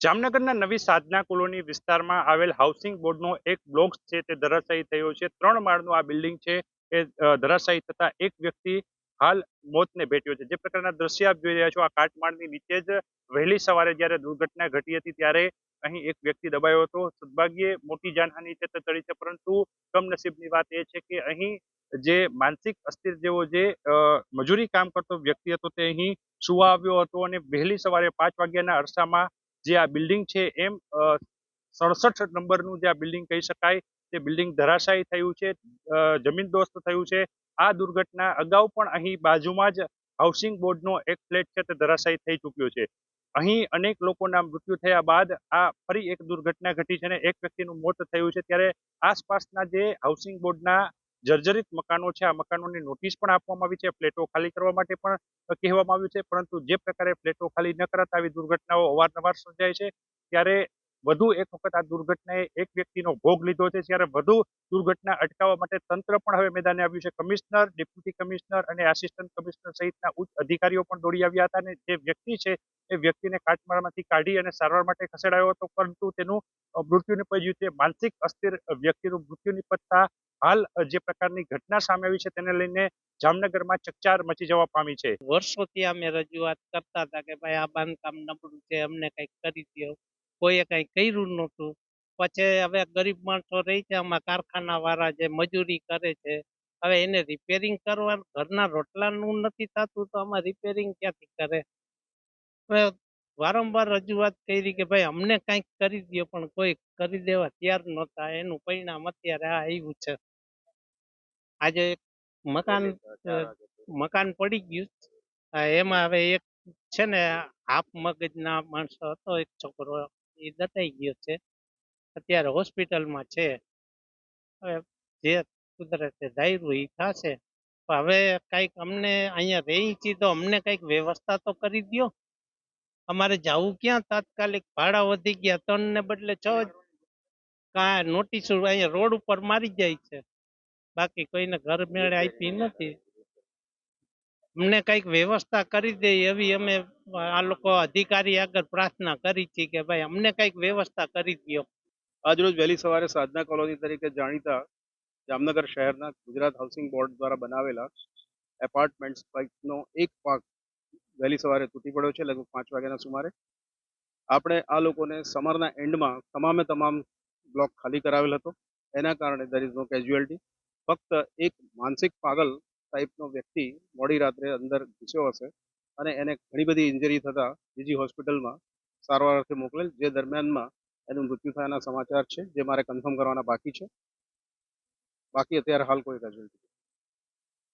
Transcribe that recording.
જામનગરના નવી સાધના કોલોની વિસ્તારમાં આવેલ હાઉસિંગ બોર્ડનો એક બ્લોક છે તે ધરાશાયી થયો છે. 3 માળનું આ બિલ્ડિંગ છે એ ધરાશાયી થતા એક વ્યક્તિ હાલ મોતને ભેટ્યો છે. જે પ્રકારના દ્રશ્ય આપ જોઈ રહ્યા છો, આ કાટમાળની નીચે જ વહેલી સવારે જ્યારે દુર્ઘટના ઘટી હતી ત્યારે અહીં એક વ્યક્તિ દબાયો હતો. સદભાગ્યે મોટી જાનહાનિ છે તે ટળી છે, પરંતુ કમનસીબની વાત એ છે કે અહીં જે માનસિક અસ્થિર જેવો જે મજૂરી કામ કરતો વ્યક્તિ હતો તે અહીં સુવા આવ્યો હતો અને વહેલી સવારે 5 વાગ્યાના અરસામાં જે આ બિલ્ડિંગ છે એમ 67 નંબરનું જે આ બિલ્ડિંગ કહી શકાય તે બિલ્ડિંગ ધરાશાયી થયું છે, જમીનદોસ્ત થયું છે. આ દુર્ઘટના અગાઉ પણ અહીં બાજુમાં જ હાઉસિંગ બોર્ડનો એક ફ્લેટ છે તે ધરાશાયી થઈ ચૂક્યો છે. અહીં અનેક લોકોના મૃત્યુ થયા બાદ આ ફરી એક દુર્ઘટના ઘટી છે અને એક વ્યક્તિનું મોત થયું છે. ત્યારે આસપાસના જે હાઉસિંગ બોર્ડના જર્જરિત મકાનો છે, આ મકાનોની નોટિસ પણ આપવામાં આવી છે, ફ્લેટો ખાલી કરવા માટે પણ કહેવામાં આવ્યું છે, પરંતુ જે પ્રકારે ફ્લેટો ખાલી ન કરાતા આવી દુર્ઘટનાઓ અવારનવાર સર્જાય છે. ત્યારે વધુ એક વખત આ દુર્ઘટનાએ એક વ્યક્તિનો ભોગ લીધો છે. ત્યારે વધુ દુર્ઘટના અટકાવવા માટે તંત્ર પણ હવે મેદાને આવ્યું છે. કમિશનર, ડેપ્યુટી કમિશનર અને આસિસ્ટન્ટ કમિશનર સહિતના ઉચ્ચ અધિકારીઓ પણ દોડી આવ્યા હતા અને જે વ્યક્તિ છે એ વ્યક્તિને કાટમાળમાંથી કાઢી અને સારવાર માટે ખસેડાયો હતો, પરંતુ તેનું મૃત્યુ નિપજ્યું છે. માનસિક અસ્થિર વ્યક્તિનું મૃત્યુ નિપજતા હાલ જે પ્રકારની ઘટના સામે આવી છે તેને લઈને જામનગરમાં ચકચાર મચી જવા પામી છે. વર્ષોથી અમે રજૂઆત કરતા હતા કે ભાઈ આ બાંધકામ નબળું છે, અમને કંઈક કરી દો. કોઈએ કંઈ કર્યું નહોતું. પછી હવે ગરીબ માણસો રહી છે, આમાં કારખાના વાળા જે મજૂરી કરે છે, હવે એને રિપેરિંગ કરવા ઘરના રોટલાનું નથી થતું તો આમાં રિપેરિંગ ક્યાંથી કરે? હવે વારંવાર રજૂઆત કરી કે ભાઈ અમને કંઈક કરી દો, પણ કોઈ કરી દેવા તૈયાર નહોતા. એનું પરિણામ અત્યારે આ આવ્યું છે. આજે એક મકાન મકાન પડી ગયું. એમાં હવે એક છે ને હાફ મગજના માણસો હતો, એક છોકરો, એ દટાઈ ગયો છે, અત્યારે હોસ્પિટલમાં છે. હવે જે કુદરતે ધાર્યું એ થશે. હવે કંઈક અમને અહીંયા રહી છીએ તો અમને કંઈક વ્યવસ્થા તો કરી દો. અમારે જવું ક્યાં? તાત્કાલિક ભાડા વધી ગયા, 3 ને બદલે 6. કાંઈ નોટિસ અહીંયા રોડ ઉપર મારી જાય છે, બાકી કોઈને ઘર મેળે આપી નથી. અમને કંઈક વ્યવસ્થા કરી દે એવી અમે આ લોકો અધિકારી આગળ પ્રાર્થના કરી છે કે ભાઈ અમને કંઈક વ્યવસ્થા કરી દો. આજરોજ વહેલી સવારે સાધના કોલોની તરીકે જાણીતા જામનગર શહેરના ગુજરાત હાઉસિંગ બોર્ડ દ્વારા બનાવેલા એપાર્ટમેન્ટ્સ પૈકીનો એક ભાગ વહેલી સવારે તૂટી પડ્યો છે, લગભગ 5 વાગ્યાના સુમારે. આપણે આ લોકોને સમરના એન્ડમાં તમામ બ્લોક ખાલી કરાવેલ હતો. એના કારણે દેર ઇઝ નો કેઝ્યુઅલિટી. ફક્ત એક માનસિક પાગલ ટાઈપનો વ્યક્તિ મોડી રાત્રે અંદર ઘૂસ્યો હશે અને એને ઘણી બધી ઇન્જરી થતાં બીજી હોસ્પિટલમાં સારવાર અર્થે મોકલેલ, જે દરમિયાનમાં એનું મૃત્યુ થયાના સમાચાર છે, જે મારે કન્ફર્મ કરવાના બાકી છે. બાકી અત્યારે હાલ કોઈ કેઝ્યુઅલિટી